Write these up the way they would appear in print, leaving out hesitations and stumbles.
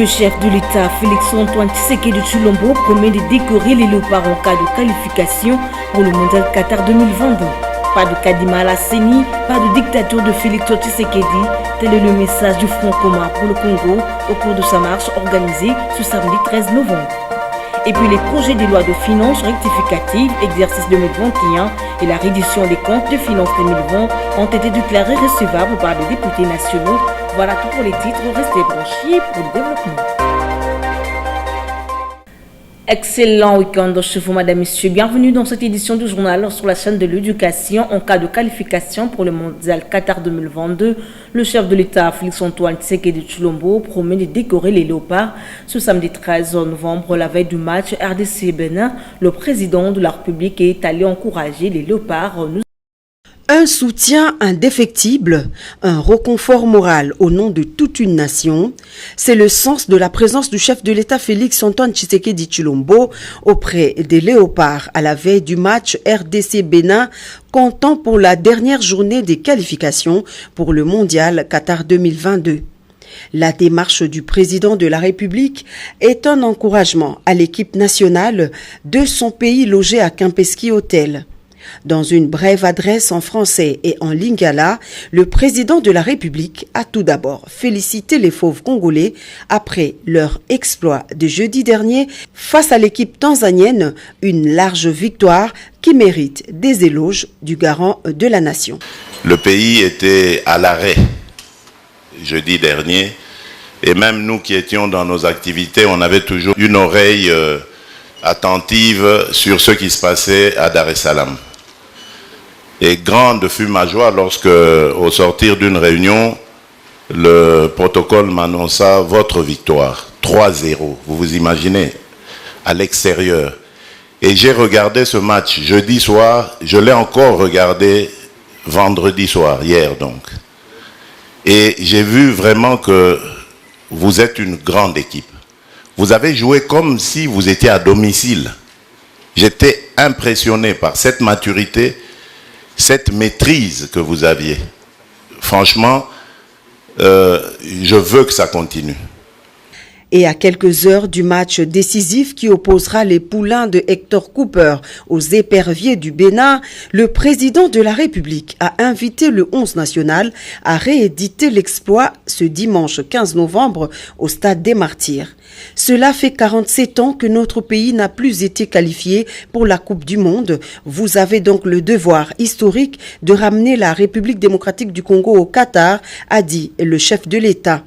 Le chef de l'État, Félix-Antoine Tshisekedi Tshilombo, promet de décorer les léopards en cas de qualification pour le mondial Qatar 2022. Pas de Kadima Alasseni, pas de dictature de Félix Tshisekedi. Tel est le message du Front commun pour le Congo au cours de sa marche organisée ce samedi 13 novembre. Et puis les projets de loi de finances rectificatives, exercice 2021 et la reddition des comptes de finances 2020 ont été déclarés recevables par les députés nationaux. Voilà tout pour les titres, restez branchés pour le développement. Excellent week-end chez vous, madame, messieurs. Bienvenue dans cette édition du journal sur la chaîne de l'éducation. En cas de qualification pour le mondial Qatar 2022, le chef de l'État, Félix-Antoine Tshisekedi Tshilombo, promet de décorer les léopards. Ce samedi 13 novembre, la veille du match RDC-Bénin, le président de la République est allé encourager les léopards. Un soutien indéfectible, un réconfort moral au nom de toute une nation, c'est le sens de la présence du chef de l'État Félix-Antoine Tshisekedi Tshilombo auprès des léopards à la veille du match RDC-Bénin, comptant pour la dernière journée des qualifications pour le mondial Qatar 2022. La démarche du président de la République est un encouragement à l'équipe nationale de son pays logé à Kempinski Hotel. Dans une brève adresse en français et en lingala, le président de la République a tout d'abord félicité les fauves congolais après leur exploit de jeudi dernier face à l'équipe tanzanienne, une large victoire qui mérite des éloges du garant de la nation. Le pays était à l'arrêt jeudi dernier et même nous qui étions dans nos activités, on avait toujours une oreille attentive sur ce qui se passait à Dar es Salaam. Et grande fut ma joie lorsque, au sortir d'une réunion, le protocole m'annonça votre victoire, 3-0. Vous vous imaginez, à l'extérieur. Et j'ai regardé ce match jeudi soir, je l'ai encore regardé vendredi soir, hier donc. Et j'ai vu vraiment que vous êtes une grande équipe. Vous avez joué comme si vous étiez à domicile. J'étais impressionné par cette maturité, cette maîtrise que vous aviez. Franchement, je veux que ça continue. Et à quelques heures du match décisif qui opposera les poulains de Hector Cooper aux éperviers du Bénin, le président de la République a invité le 11 national à rééditer l'exploit ce dimanche 15 novembre au Stade des Martyrs. Cela fait 47 ans que notre pays n'a plus été qualifié pour la Coupe du Monde. Vous avez donc le devoir historique de ramener la République démocratique du Congo au Qatar, a dit le chef de l'État.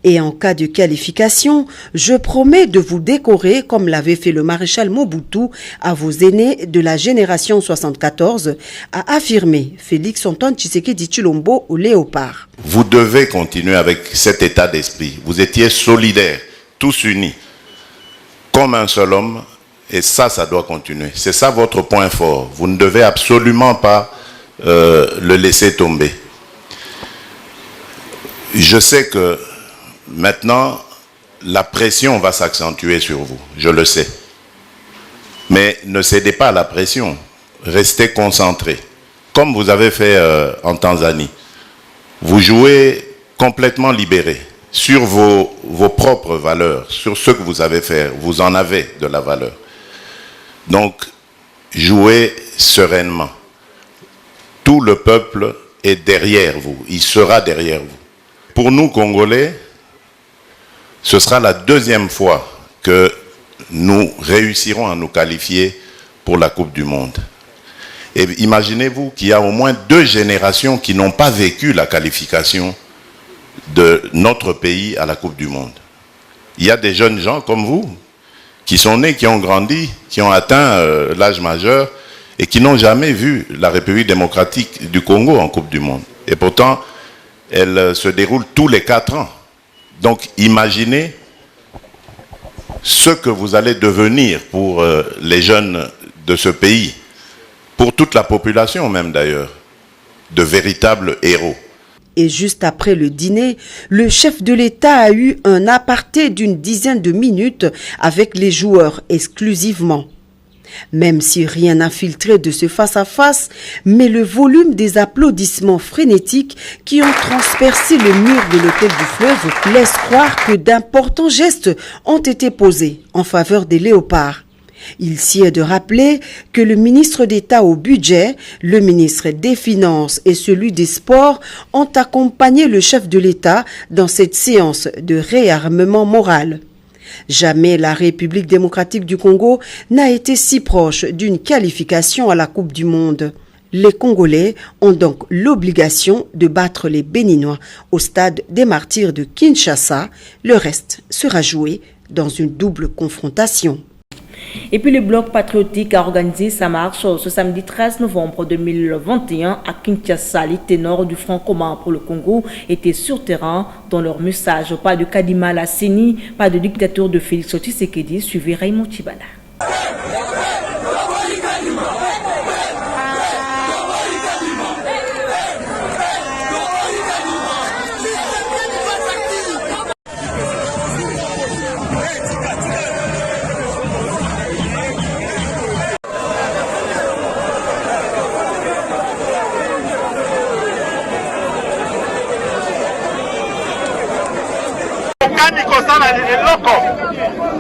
Et en cas de qualification, je promets de vous décorer comme l'avait fait le maréchal Mobutu à vos aînés de la génération 74, a affirmé Félix-Antoine Tshisekedi Tshilombo au Léopard. Vous devez continuer avec cet état d'esprit. Vous étiez solidaires, tous unis, comme un seul homme, et ça doit continuer. C'est ça votre point fort. Vous ne devez absolument pas le laisser tomber. Je sais que maintenant, la pression va s'accentuer sur vous, je le sais. Mais ne cédez pas à la pression, restez concentrés. Comme vous avez fait en Tanzanie, vous jouez complètement libéré sur vos propres valeurs, sur ce que vous avez fait, vous en avez de la valeur. Donc, jouez sereinement. Tout le peuple est derrière vous, il sera derrière vous. Pour nous, Congolais, ce sera la deuxième fois que nous réussirons à nous qualifier pour la Coupe du Monde. Et imaginez-vous qu'il y a au moins 2 générations qui n'ont pas vécu la qualification de notre pays à la Coupe du Monde. Il y a des jeunes gens comme vous qui sont nés, qui ont grandi, qui ont atteint l'âge majeur et qui n'ont jamais vu la République démocratique du Congo en Coupe du Monde. Et pourtant, elle se déroule tous les 4 ans. Donc, imaginez ce que vous allez devenir pour les jeunes de ce pays, pour toute la population même d'ailleurs, de véritables héros. Et juste après le dîner, le chef de l'État a eu un aparté d'une dizaine de minutes avec les joueurs exclusivement. Même si rien n'a filtré de ce face-à-face, mais le volume des applaudissements frénétiques qui ont transpercé le mur de l'hôtel du Fleuve laisse croire que d'importants gestes ont été posés en faveur des léopards. Il s'y est de rappeler que le ministre d'État au budget, le ministre des Finances et celui des Sports ont accompagné le chef de l'État dans cette séance de réarmement moral. Jamais la République démocratique du Congo n'a été si proche d'une qualification à la Coupe du Monde. Les Congolais ont donc l'obligation de battre les Béninois au stade des Martyrs de Kinshasa. Le reste sera joué dans une double confrontation. Et puis le Bloc patriotique a organisé sa marche ce samedi 13 novembre 2021 à Kinshasa. Les ténors du Front commun pour le Congo étaient sur terrain dans leur message. Pas de Kadima Lasseni, pas de dictature de Félix Tshisekedi, suivi Raymond Chibala.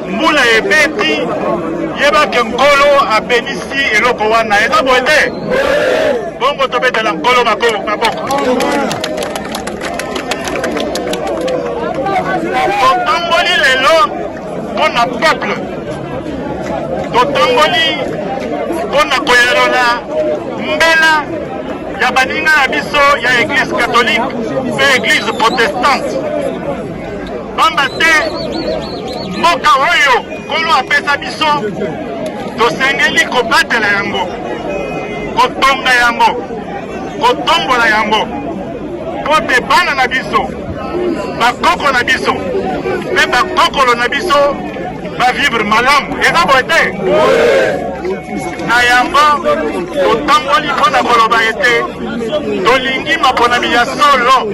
Mbula ebeti yeba ke nkolo abenisi eloko wana eza boete bongo tobetela nkolo maboko totamboli lelo mpona peuple totamboli mpona koyelola mbela ya baninga na biso ya église catholique mpe église protestante pamba te mboka oyo nkolo apesa biso tosengeli kobatela yango kotonga yango kotombola yango po te bana na biso bakoko na biso mpe bakokolo na biso bavivre malamu eza boye te na yango totamboli mpona koloba ete tolingi maponami ya solo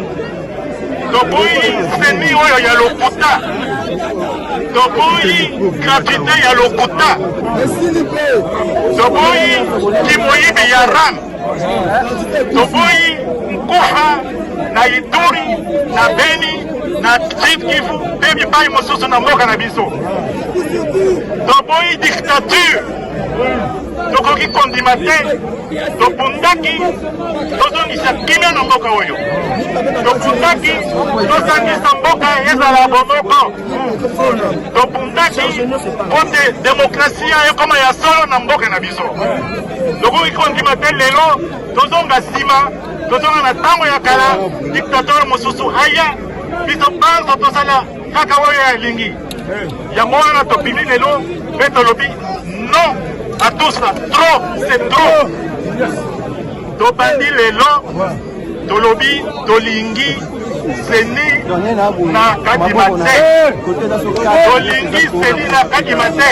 toboyi seni oyo ya lokuta toboyi gratuité ya lokuta toboyi kimoyibi ya ram toboyi nkufa na Ituri na Beni na Sud Kivu mpe bipai mosusu na mboka na biso toboyi dictature tokoki kondima te topundaki tozongisa kimia na mboka oyo topundaki tozangisa mboka ezala bomoko topundaki po te demokrasia ekoma ya solo na mboka na biso tokoki kondima te lelo tozonga nsima tozonga na ntango ya kala dictateur mosusu aya biso banzo tozala kaka oyo elingi yango wana topimi lelo mpe tolobi non à tout ça, trop, c'est trop. Tobandi lelo, tolobi, tolingi, seni na kadimate. Tolingi, seni na kadimate.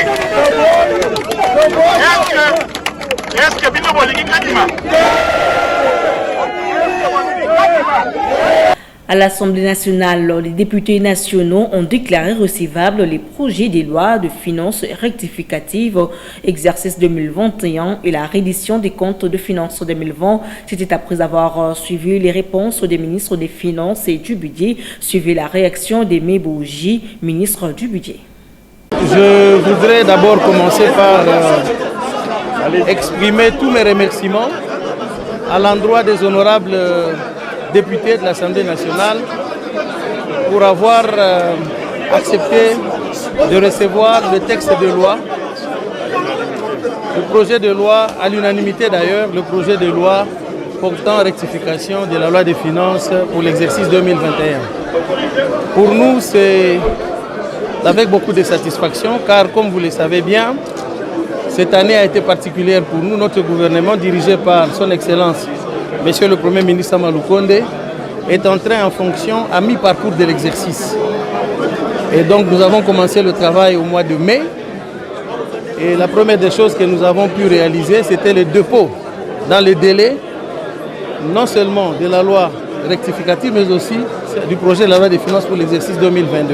Est-ce que bino bolingi kadima? À l'Assemblée nationale, les députés nationaux ont déclaré recevables les projets des lois de finances rectificatives exercice 2021 et la reddition des comptes de finances 2020. C'était après avoir suivi les réponses des ministres des Finances et du Budget, suivi la réaction des Mebouji, ministre du Budget. Je voudrais d'abord commencer par exprimer tous mes remerciements à l'endroit des honorables députés de l'Assemblée nationale pour avoir accepté de recevoir le texte de loi, le projet de loi, à l'unanimité d'ailleurs, le projet de loi portant rectification de la loi des finances pour l'exercice 2021. Pour nous, c'est avec beaucoup de satisfaction, car comme vous le savez bien, cette année a été particulière pour nous. Notre gouvernement, dirigé par son Excellence Monsieur le Premier ministre Sama Lukonde, est entré en fonction à mi-parcours de l'exercice. Et donc nous avons commencé le travail au mois de mai. Et la première des choses que nous avons pu réaliser, c'était le dépôt dans les délais, non seulement de la loi rectificative, mais aussi du projet de la loi des finances pour l'exercice 2022.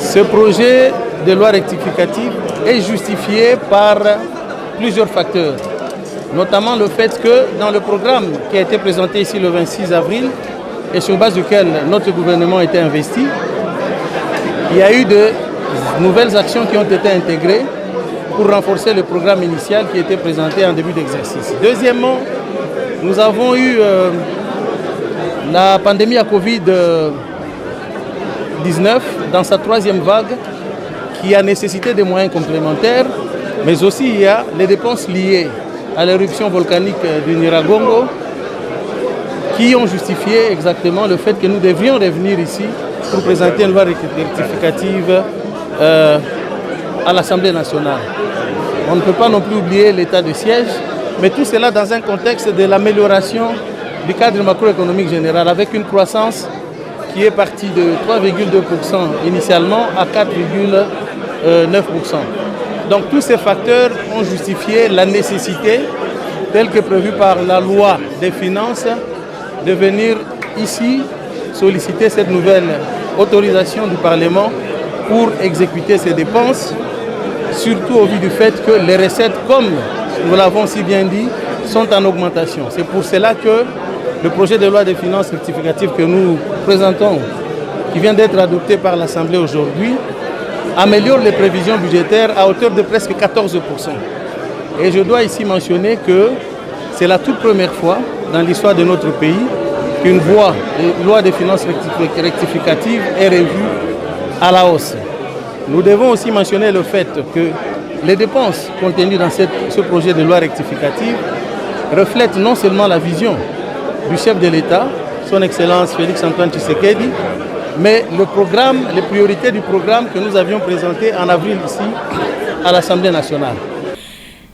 Ce projet de loi rectificative est justifiée par plusieurs facteurs, notamment le fait que dans le programme qui a été présenté ici le 26 avril et sur base duquel notre gouvernement a été investi, il y a eu de nouvelles actions qui ont été intégrées pour renforcer le programme initial qui était présenté en début d'exercice. Deuxièmement, nous avons eu la pandémie à Covid-19 dans sa troisième vague qui a nécessité des moyens complémentaires, mais aussi il y a les dépenses liées à l'éruption volcanique du Nyiragongo qui ont justifié exactement le fait que nous devrions revenir ici pour présenter une loi rectificative à l'Assemblée nationale. On ne peut pas non plus oublier l'état de siège, mais tout cela dans un contexte de l'amélioration du cadre macroéconomique général avec une croissance qui est partie de 3,2% initialement à 4,9%. Donc tous ces facteurs ont justifié la nécessité, telle que prévue par la loi des finances, de venir ici solliciter cette nouvelle autorisation du Parlement pour exécuter ces dépenses, surtout au vu du fait que les recettes, comme nous l'avons si bien dit, sont en augmentation. C'est pour cela que le projet de loi des finances rectificative que nous présentons, qui vient d'être adopté par l'Assemblée aujourd'hui, améliore les prévisions budgétaires à hauteur de presque 14%. Et je dois ici mentionner que c'est la toute première fois dans l'histoire de notre pays qu'une loi des finances rectificative est revue à la hausse. Nous devons aussi mentionner le fait que les dépenses contenues dans ce projet de loi rectificative reflètent non seulement la vision du chef de l'État, son Excellence Félix Antoine Tshisekedi, mais le programme, les priorités du programme que nous avions présenté en avril ici à l'Assemblée nationale.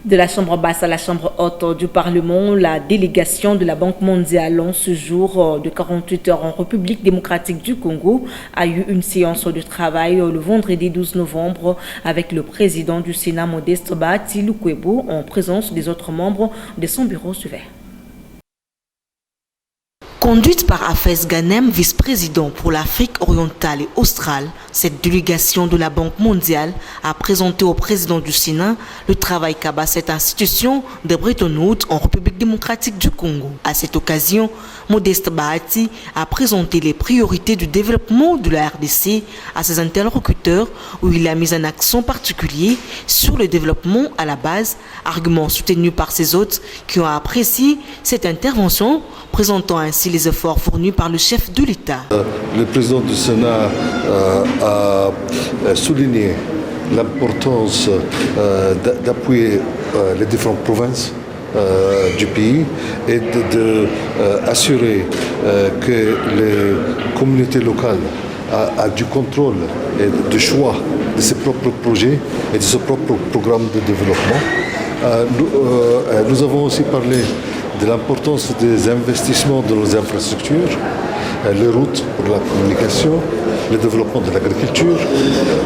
De la Chambre basse à la Chambre haute du Parlement, la délégation de la Banque mondiale en ce jour de 48 heures en République démocratique du Congo a eu une séance de travail le vendredi 12 novembre avec le président du Sénat Modeste Bahati Lukwebo en présence des autres membres de son bureau ouvert. Conduite par Afes Ganem, vice-président pour l'Afrique orientale et australe, cette délégation de la Banque mondiale a présenté au président du Sénat le travail qu'a cette institution de Bretton Woods en République démocratique du Congo. À cette occasion, Modeste Bahati a présenté les priorités du développement de la RDC à ses interlocuteurs où il a mis un accent particulier sur le développement à la base, argument soutenu par ses hôtes qui ont apprécié cette intervention, présentant ainsi les efforts fournis par le chef de l'État. Le président du Sénat a souligné l'importance d'appuyer les différentes provinces du pays et d'assurer que les communautés locales a du contrôle et du choix de ses propres projets et de ses propres programmes de développement. Nous avons aussi parlé de l'importance des investissements dans les infrastructures, les routes pour la communication, le développement de l'agriculture,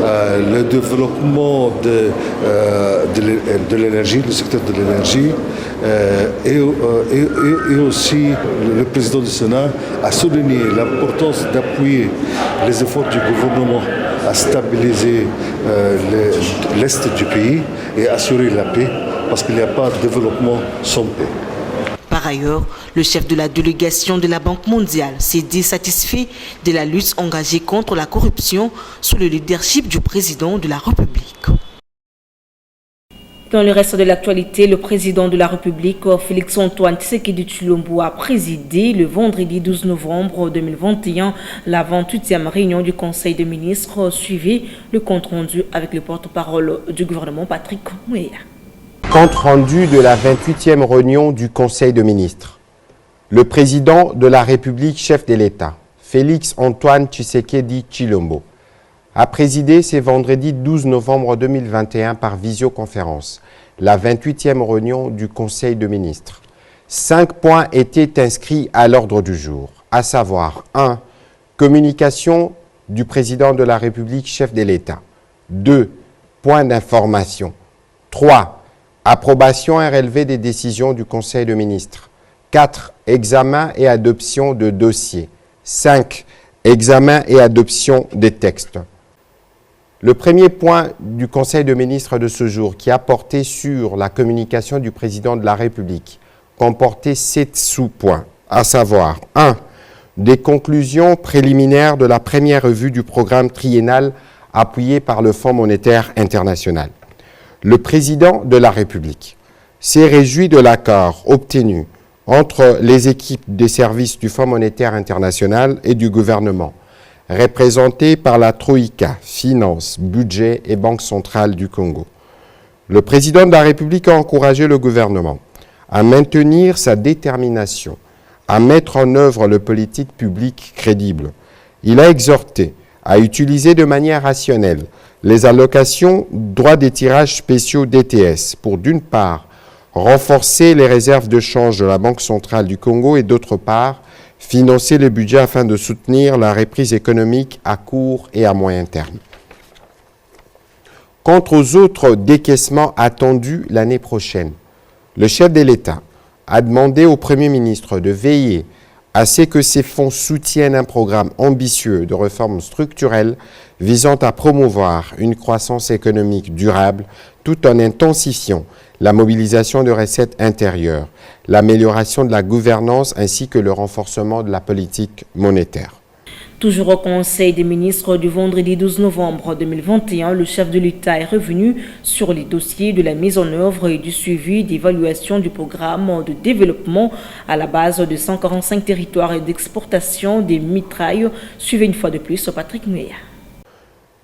le développement de l'énergie, le secteur de l'énergie, et aussi le président du Sénat a souligné l'importance d'appuyer les efforts du gouvernement à stabiliser l'Est du pays et assurer la paix, parce qu'il n'y a pas de développement sans paix. Par ailleurs, le chef de la délégation de la Banque mondiale s'est dit satisfait de la lutte engagée contre la corruption sous le leadership du président de la République. Dans le reste de l'actualité, le président de la République, Félix Antoine Tshisekedi Tshilombo, a présidé le vendredi 12 novembre 2021 la 28e réunion du Conseil des ministres. Suivez le compte rendu avec le porte-parole du gouvernement, Patrick Mouéa. Compte rendu de la 28e réunion du Conseil de ministres. Le président de la République, chef de l'État, Félix Antoine Tshisekedi Tshilombo, a présidé ce vendredi 12 novembre 2021 par visioconférence la 28e réunion du Conseil de ministres. 5 points étaient inscrits à l'ordre du jour, à savoir 1. Communication du président de la République, chef de l'État. 2. Point d'information. 3. Approbation et relevé des décisions du Conseil de ministres. 4. Examen et adoption de dossiers. 5. Examen et adoption des textes. Le premier point du Conseil de ministres de ce jour, qui a porté sur la communication du président de la République, comportait 7 sous-points, à savoir 1. Des conclusions préliminaires de la première revue du programme triennal appuyé par le Fonds monétaire international. Le président de la République s'est réjoui de l'accord obtenu entre les équipes des services du Fonds monétaire international et du gouvernement, représentés par la Troïka, Finances, Budget et Banque centrale du Congo. Le président de la République a encouragé le gouvernement à maintenir sa détermination à mettre en œuvre le politique publique crédible. Il a exhorté à utiliser de manière rationnelle les allocations droits des tirages spéciaux DTS pour, d'une part, renforcer les réserves de change de la Banque centrale du Congo et, d'autre part, financer le budget afin de soutenir la reprise économique à court et à moyen terme. Quant aux autres décaissements attendus l'année prochaine, le chef de l'État a demandé au Premier ministre de veiller à ce que ces fonds soutiennent un programme ambitieux de réformes structurelles visant à promouvoir une croissance économique durable tout en intensifiant la mobilisation de recettes intérieures, l'amélioration de la gouvernance ainsi que le renforcement de la politique monétaire. Toujours au Conseil des ministres du vendredi 12 novembre 2021, le chef de l'État est revenu sur les dossiers de la mise en œuvre et du suivi d'évaluation du programme de développement à la base de 145 territoires et d'exportation des mitrailles. Suivez une fois de plus Patrick Mueya.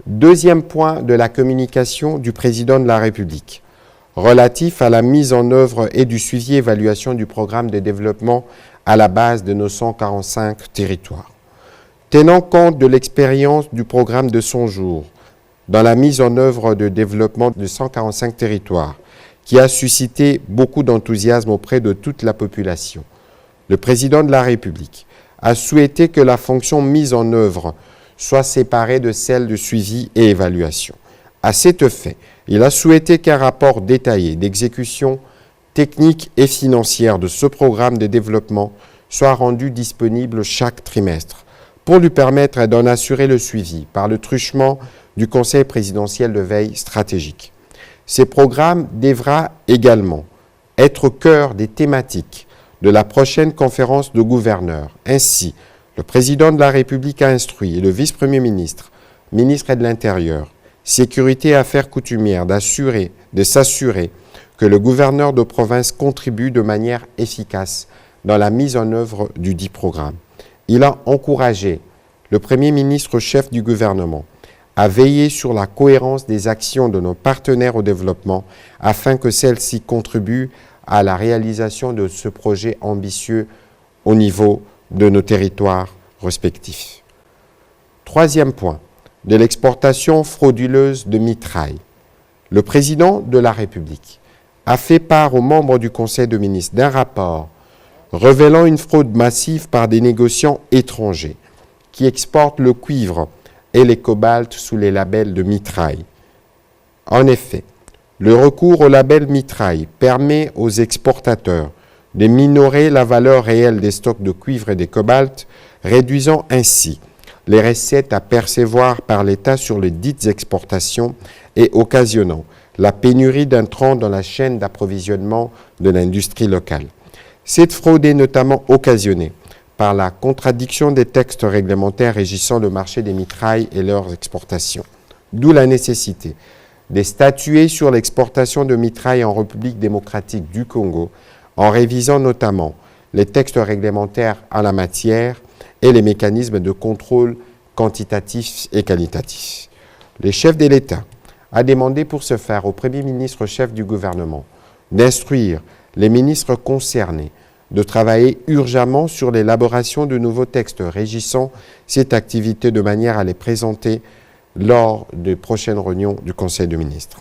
Deuxième point de la communication du président de la République, relatif à la mise en œuvre et du suivi et évaluation du programme de développement à la base de nos 145 territoires. Tenant compte de l'expérience du programme de 100 jours dans la mise en œuvre de développement de 145 territoires, qui a suscité beaucoup d'enthousiasme auprès de toute la population, le président de la République a souhaité que la fonction mise en œuvre soit séparée de celle de suivi et évaluation. À cet effet, il a souhaité qu'un rapport détaillé d'exécution technique et financière de ce programme de développement soit rendu disponible chaque trimestre, pour lui permettre d'en assurer le suivi par le truchement du Conseil présidentiel de veille stratégique. Ces programmes devra également être au cœur des thématiques de la prochaine conférence de gouverneurs. Ainsi, le président de la République a instruit le vice-premier ministre, ministre de l'Intérieur, Sécurité et Affaires coutumières de s'assurer que le gouverneur de province contribue de manière efficace dans la mise en œuvre du dit programme. Il a encouragé le Premier ministre chef du gouvernement à veiller sur la cohérence des actions de nos partenaires au développement afin que celles-ci contribuent à la réalisation de ce projet ambitieux au niveau de nos territoires respectifs. Troisième point, de l'exportation frauduleuse de mitrailles. Le président de la République a fait part aux membres du Conseil de ministres d'un rapport révélant une fraude massive par des négociants étrangers qui exportent le cuivre et les cobaltes sous les labels de mitraille. En effet, le recours au label mitraille permet aux exportateurs de minorer la valeur réelle des stocks de cuivre et de cobalt, réduisant ainsi les recettes à percevoir par l'État sur les dites exportations et occasionnant la pénurie d'intrants dans la chaîne d'approvisionnement de l'industrie locale. Cette fraude est notamment occasionnée par la contradiction des textes réglementaires régissant le marché des mitrailles et leurs exportations. D'où la nécessité de statuer sur l'exportation de mitrailles en République démocratique du Congo, en révisant notamment les textes réglementaires en la matière et les mécanismes de contrôle quantitatif et qualitatif. Le chef de l'État a demandé pour ce faire au Premier ministre chef du gouvernement d'instruire les ministres concernés de travailler urgemment sur l'élaboration de nouveaux textes régissant cette activité de manière à les présenter lors des prochaines réunions du Conseil des ministres.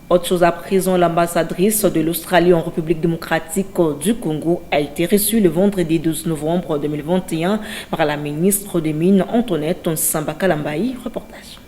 Autre chose à présent, l'ambassadrice de l'Australie en République démocratique du Congo a été reçue le vendredi 12 novembre 2021 par la ministre des Mines Antoinette Samba Kalambayi. Reportage.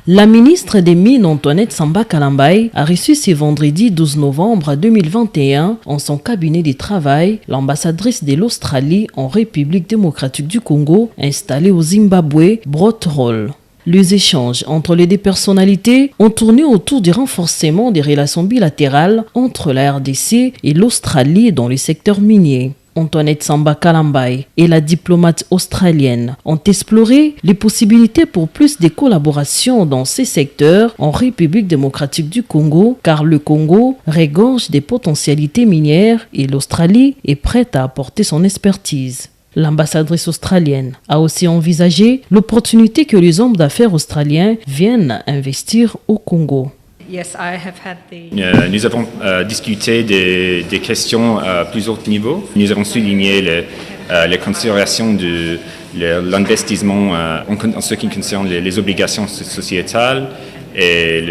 La ministre des Mines Antoinette Samba Kalambayi a reçu ce vendredi 12 novembre 2021 en son cabinet de travail l'ambassadrice de l'Australie en République démocratique du Congo installée au Zimbabwe, Broad Hall. Les échanges entre les deux personnalités ont tourné autour du renforcement des relations bilatérales entre la RDC et l'Australie dans le secteur minier. Antoinette Samba Kalambaye et la diplomate australienne ont exploré les possibilités pour plus de collaboration dans ces secteurs en République démocratique du Congo, car le Congo regorge des potentialités minières et l'Australie est prête à apporter son expertise. L'ambassadrice australienne a aussi envisagé l'opportunité que les hommes d'affaires australiens viennent investir au Congo. Nous avons discuté des questions à plusieurs niveaux. Nous avons souligné les considérations de l'investissement en ce qui concerne les obligations sociétales et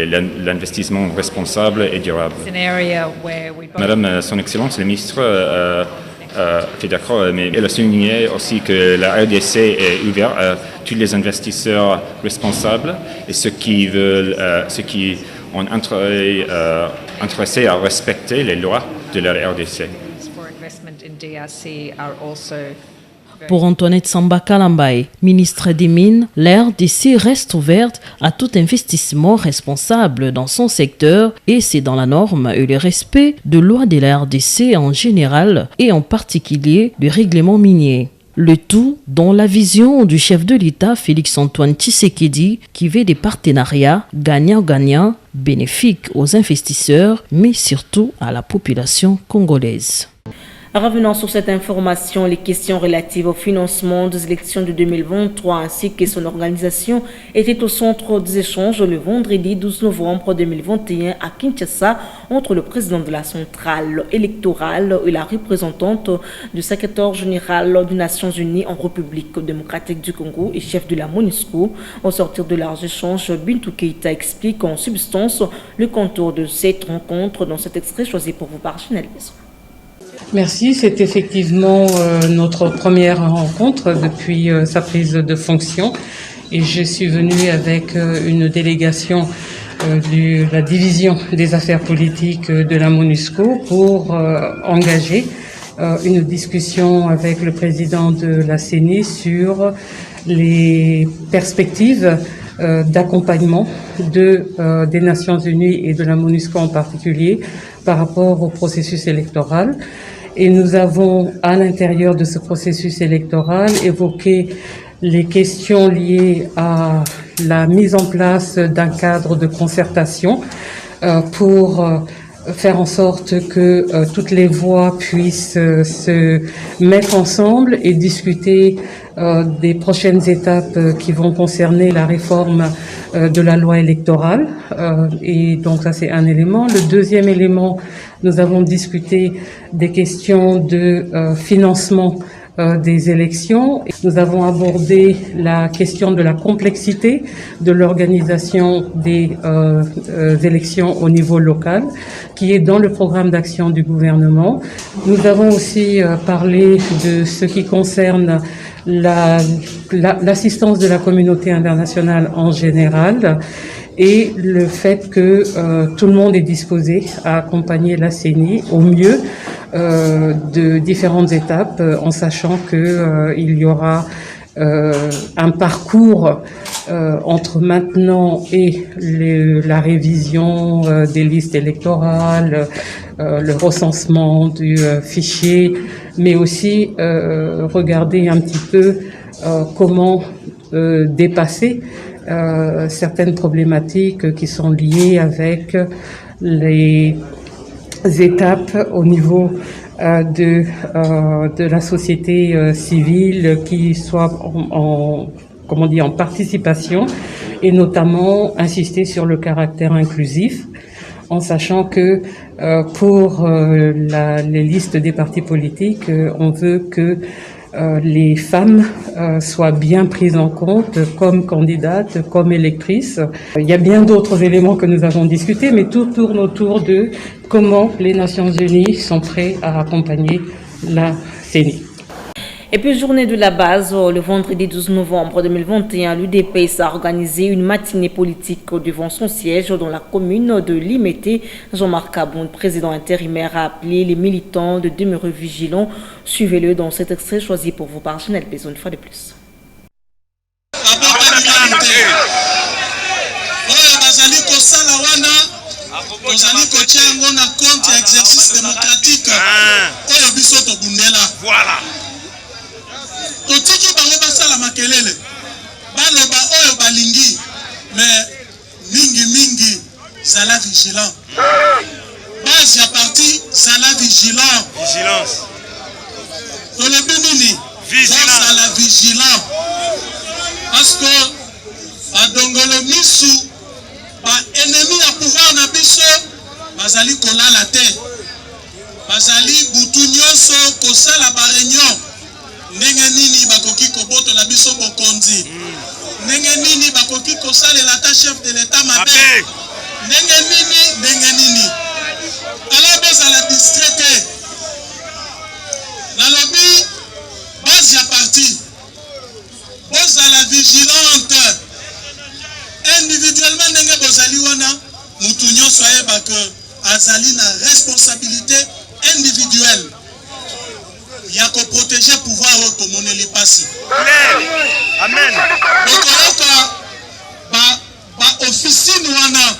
l'investissement responsable et durable. Madame, Son Excellence, le ministre fait d'accord, mais elle a souligné aussi que la RDC est ouverte à tous les investisseurs responsables et ceux qui ont intéressé à respecter les lois de la RDC. Pour Antoinette Samba Kalambaye, ministre des Mines, la RDC reste ouverte à tout investissement responsable dans son secteur et c'est dans la norme et le respect de lois de la RDC en général et en particulier du règlement minier. Le tout dans la vision du chef de l'État Félix Antoine Tshisekedi qui veut des partenariats gagnant-gagnant bénéfiques aux investisseurs mais surtout à la population congolaise. Revenons sur cette information, les questions relatives au financement des élections de 2023 ainsi que son organisation étaient au centre des échanges le vendredi 12 novembre 2021 à Kinshasa entre le président de la centrale électorale et la représentante du secrétaire général des Nations Unies en République démocratique du Congo et chef de la MONUSCO. Au sortir de leurs échanges, Bintou Keïta explique en substance le contour de cette rencontre dans cet extrait choisi pour vous par Chanel. Merci, c'est effectivement notre première rencontre depuis sa prise de fonction et je suis venue avec une délégation de la division des affaires politiques de la MONUSCO pour engager une discussion avec le président de la CENI sur les perspectives d'accompagnement des Nations Unies et de la MONUSCO en particulier par rapport au processus électoral. Et nous avons, à l'intérieur de ce processus électoral, évoqué les questions liées à la mise en place d'un cadre de concertation pour faire en sorte que toutes les voix puissent se mettre ensemble et discuter des prochaines étapes qui vont concerner la réforme de la loi électorale. Et donc ça, c'est un élément. Le deuxième élément, nous avons discuté des questions de financement des élections. Nous avons abordé la question de la complexité de l'organisation des élections au niveau local, qui est dans le programme d'action du gouvernement. Nous avons aussi parlé de ce qui concerne l'assistance de la communauté internationale en général et le fait que tout le monde est disposé à accompagner la CENI au mieux de différentes étapes en sachant que il y aura un parcours entre maintenant et la révision des listes électorales, le recensement du fichier, mais aussi regarder un petit peu comment dépasser certaines problématiques qui sont liées avec les étapes au niveau de la société civile qui soit en participation et notamment insister sur le caractère inclusif en sachant que pour les listes des partis politiques, on veut que les femmes soient bien prises en compte comme candidates, comme électrices. Il y a bien d'autres éléments que nous avons discutés, mais tout tourne autour de comment les Nations Unies sont prêtes à accompagner la CENI. Et puis, journée de la base, le vendredi 12 novembre 2021, l'UDPS a organisé une matinée politique devant son siège dans la commune de Limete. Jean-Marc Aboun, président intérimaire, a appelé les militants de demeurer vigilants. Suivez-le dans cet extrait choisi pour vous par Chanel Bézon, une fois de plus. wana tozali kotia yango na compte ya exercice démocratique oyo biso tobundela. Voilà. Totiki bango basala makelele baloba oyo balingi mais mingi zala vigilant. Base ya parti zala vigilant. Vigilance. Tolobi nini? Vigilance. Zala vigilant. Parce que badongolo misu ba ennemi ya pouvoir na biso bazali kolala te. Bazali butu nyonso kosala ba réunion. Ndenge nini bakoki kobotola biso bokonzi. Ndenge nini bakoki kosalela ta chef de l'état mabe. Ndenge nini. Alors bazala distraité. Na lobi base ya parti. Bozala vigilante. Individuellement ndenge bozali wana mutu nyonso ayeba que azali na responsabilité individuelle ya ko protéger pouvoir oyo tomoneli pasi. Amen. Okoyoka ba officine wana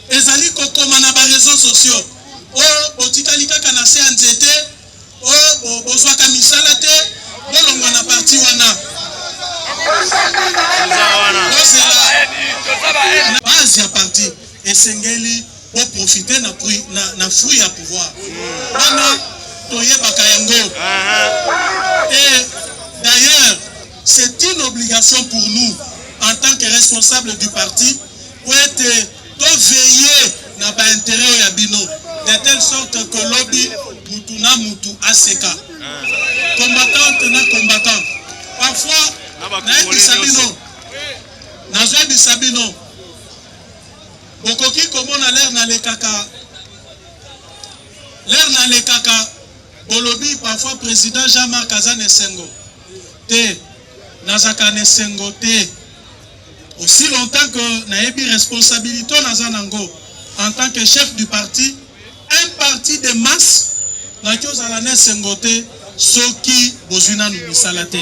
ezali kokoma na ba réseaux sociaux oyo botikali kaka na se ya nzete oyo bozwaka misala te bolongwa na parti wana. Base ya parti esengeli pour profiter na fruit ya pouvoir. Wana toyebaka yango. Et d'ailleurs, c'est une obligation pour nous en tant que responsables du parti pour être veiller na ba intérêt ya bino de telle sorte que lobby mutu na mutu aseka. Combattant na combattant. Parfois Nazwa bisabino bokoki komona l'air na lekaka bolobi parfois président Jean-Marc Azane Sengo te nazaka ne Sengo te aussi longtemps que naebi responsabilité nazanango en tant que chef du parti un parti de masse na kozala ne Sengo te soki bozuna nu misala te.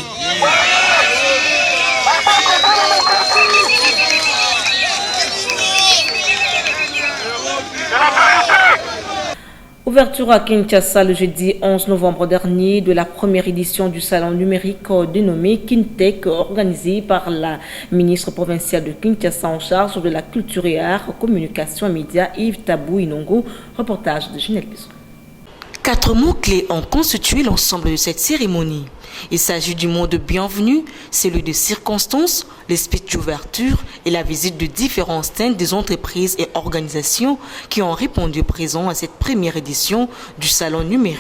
Ouverture à Kinshasa le jeudi 11 novembre dernier de la première édition du salon numérique dénommé Kintech, organisé par la ministre provinciale de Kinshasa en charge de la culture et art, communication et médias, Yves Tabou Inongo. Reportage de Ginelle Bissou. 4 mots-clés ont constitué l'ensemble de cette cérémonie. Il s'agit du mot de bienvenue, celui de circonstance, les speeches d'ouverture et la visite de différents stands des entreprises et organisations qui ont répondu présent à cette première édition du salon numérique.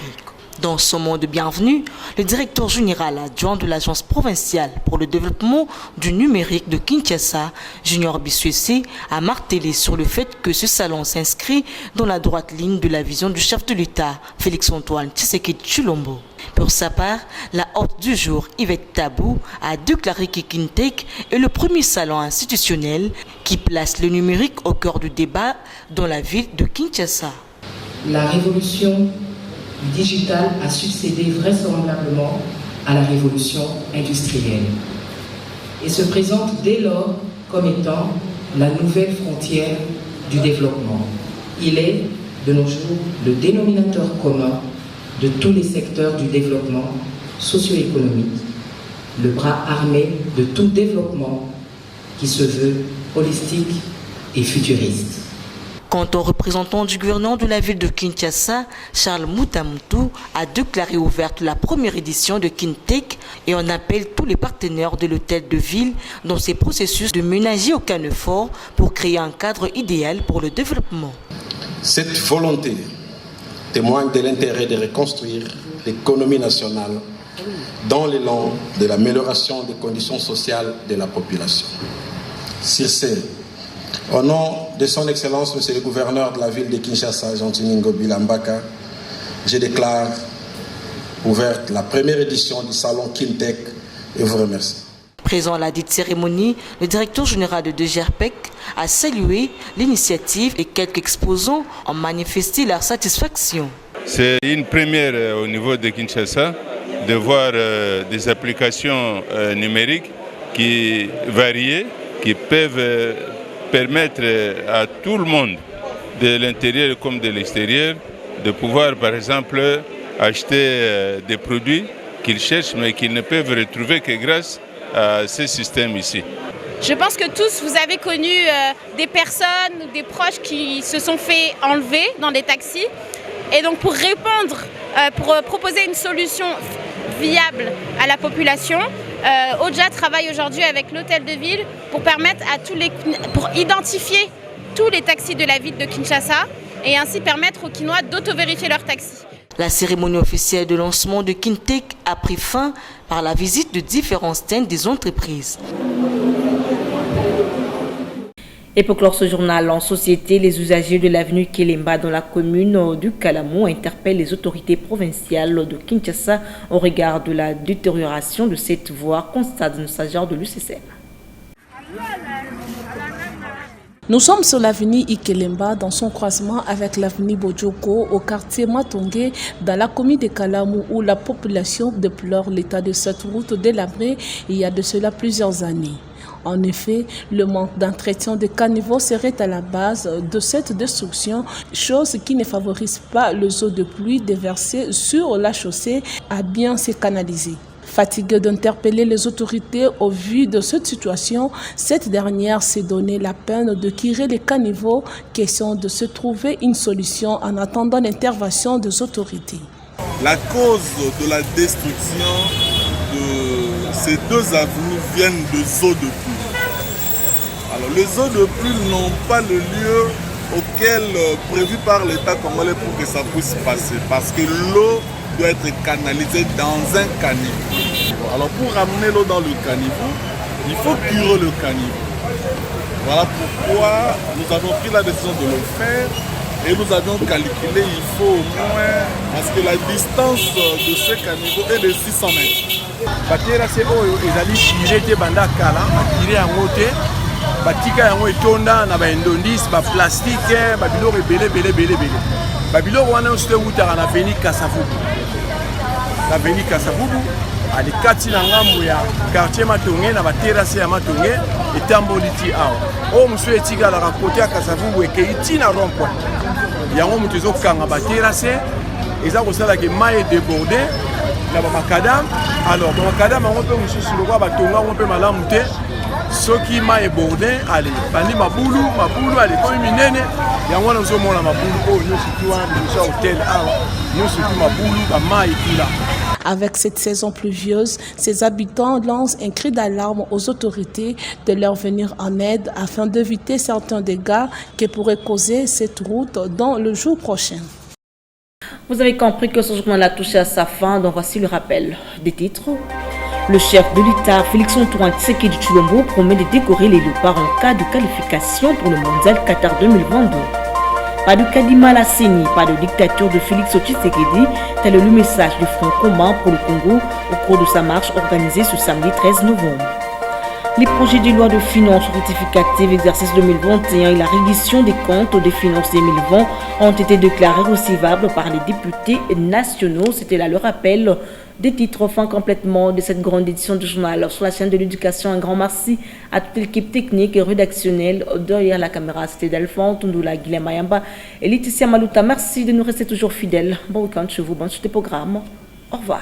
Dans ce mot de bienvenue, le directeur général adjoint de l'Agence provinciale pour le développement du numérique de Kinshasa, Junior Bissuessé, a martelé sur le fait que ce salon s'inscrit dans la droite ligne de la vision du chef de l'État, Félix-Antoine Tshisekedi Tshilombo. Pour sa part, la hôte du jour, Yvette Tabou, a déclaré que Kintech est le premier salon institutionnel qui place le numérique au cœur du débat dans la ville de Kinshasa. La révolution digital a succédé vraisemblablement à la révolution industrielle et se présente dès lors comme étant la nouvelle frontière du développement. Il est, de nos jours, le dénominateur commun de tous les secteurs du développement socio-économique, le bras armé de tout développement qui se veut holistique et futuriste. Quant au représentant du gouvernement de la ville de Kinshasa, Charles Moutamutu, a déclaré ouverte la première édition de Kintech et on appelle tous les partenaires de l'hôtel de ville dans ces processus de ménager aucun effort pour créer un cadre idéal pour le développement. Cette volonté témoigne de l'intérêt de reconstruire l'économie nationale dans l'élan de l'amélioration des conditions sociales de la population. Sur ce, au nom de son Excellence, Monsieur le Gouverneur de la ville de Kinshasa, Jean-Tini Ngobi Lambaka, je déclare ouverte la première édition du salon Kintech et vous remercie. Présent à la dite cérémonie, le directeur général de DGRPEC a salué l'initiative et quelques exposants ont manifesté leur satisfaction. C'est une première au niveau de Kinshasa de voir des applications numériques qui varient, qui peuvent permettre à tout le monde, de l'intérieur comme de l'extérieur, de pouvoir par exemple acheter des produits qu'ils cherchent mais qu'ils ne peuvent retrouver que grâce à ce système ici. Je pense que tous vous avez connu des personnes ou des proches qui se sont fait enlever dans des taxis. Et donc pour répondre, pour proposer une solution viable à la population, OJA travaille aujourd'hui avec l'hôtel de ville pour permettre pour identifier tous les taxis de la ville de Kinshasa et ainsi permettre aux Kinois d'auto-vérifier leurs taxis. La cérémonie officielle de lancement de Kintec a pris fin par la visite de différents stands des entreprises. Et pour clore ce journal en société, les usagers de l'avenue Kelemba dans la commune du Kalamou interpellent les autorités provinciales de Kinshasa au regard de la détérioration de cette voie, constate un stagiaire de l'UCCM. Nous sommes sur l'avenue Ikelemba dans son croisement avec l'avenue Bojoko au quartier Matongé dans la commune de Kalamou où la population déplore l'état de cette route délabrée il y a de cela plusieurs années. En effet, le manque d'entretien des caniveaux serait à la base de cette destruction, chose qui ne favorise pas les eaux de pluie déversées sur la chaussée à bien se canaliser. Fatiguée d'interpeller les autorités au vu de cette situation, cette dernière s'est donné la peine de tirer les caniveaux, question de se trouver une solution en attendant l'intervention des autorités. La cause de la destruction de ces deux avenues viennent des eaux de pluie. Alors les eaux de pluie n'ont pas le lieu auquel prévu par l'État congolais pour que ça puisse passer, parce que l'eau doit être canalisée dans un caniveau. Alors pour ramener l'eau dans le caniveau, il faut curer le caniveau. Voilà pourquoi nous avons pris la décision de le faire et nous avions calculé, il faut au moins, parce que la distance de ce caniveau est de 600 mètres. Baterase oyo ezali chiré te banda kala, bakire yango te, batika yango etonda na baindondis, baplastique, babiloko ebele. Babiloko wana nyonso te eutaka na veni Kasavubu. Na veni Kasavubu, alikati na ngambo ya quartier Matonge na baterase ya Matonge etamboli ti awa. Oyo mosusu etikalaka kote ya Kasavubu ekei ti na rond-point. Yango moto ezokanga baterase, eza kosalaka mai débordé na bamakadam. Alors bamakadam yango mpe mosusu lokwa batonga yango mpe malamu te. Soki mai eborde ale bandi mabulu ale komi minene yango wana ozomona mabulu oyo nyonso ti wana liboso ya hotel awa nyonso ti mabulu bamai ekila. Avec cette saison pluvieuse, ses habitants lancent un cri d'alarme aux autorités de leur venir en aide afin d'éviter certains dégâts que pourrait causer cette route dans le jour prochain. Vous avez compris que ce journal a touché à sa fin, donc voici le rappel des titres. Le chef de l'État, Félix-Antoine Tshisekedi Tshilombo, promet de décorer les léopards en cas de qualification pour le mondial Qatar 2022. Pas de Kadima Lasseni, pas de dictature de Félix Tshisekedi, tel est le message du Front commun pour le Congo au cours de sa marche organisée ce samedi 13 novembre. Les projets de loi de finances rectificatives exercice 2021 et la reddition des comptes des finances 2020 ont été déclarés recevables par les députés nationaux. C'était là le rappel des titres fin complètement de cette grande édition du journal sur la chaîne de l'éducation. Un grand merci à toute l'équipe technique et rédactionnelle derrière la caméra. C'était Delphine Tundula, Guilhem Mayamba et Laetitia Maluta. Merci de nous rester toujours fidèles. Bon week-end chez vous, bonne suite des programmes. Au revoir.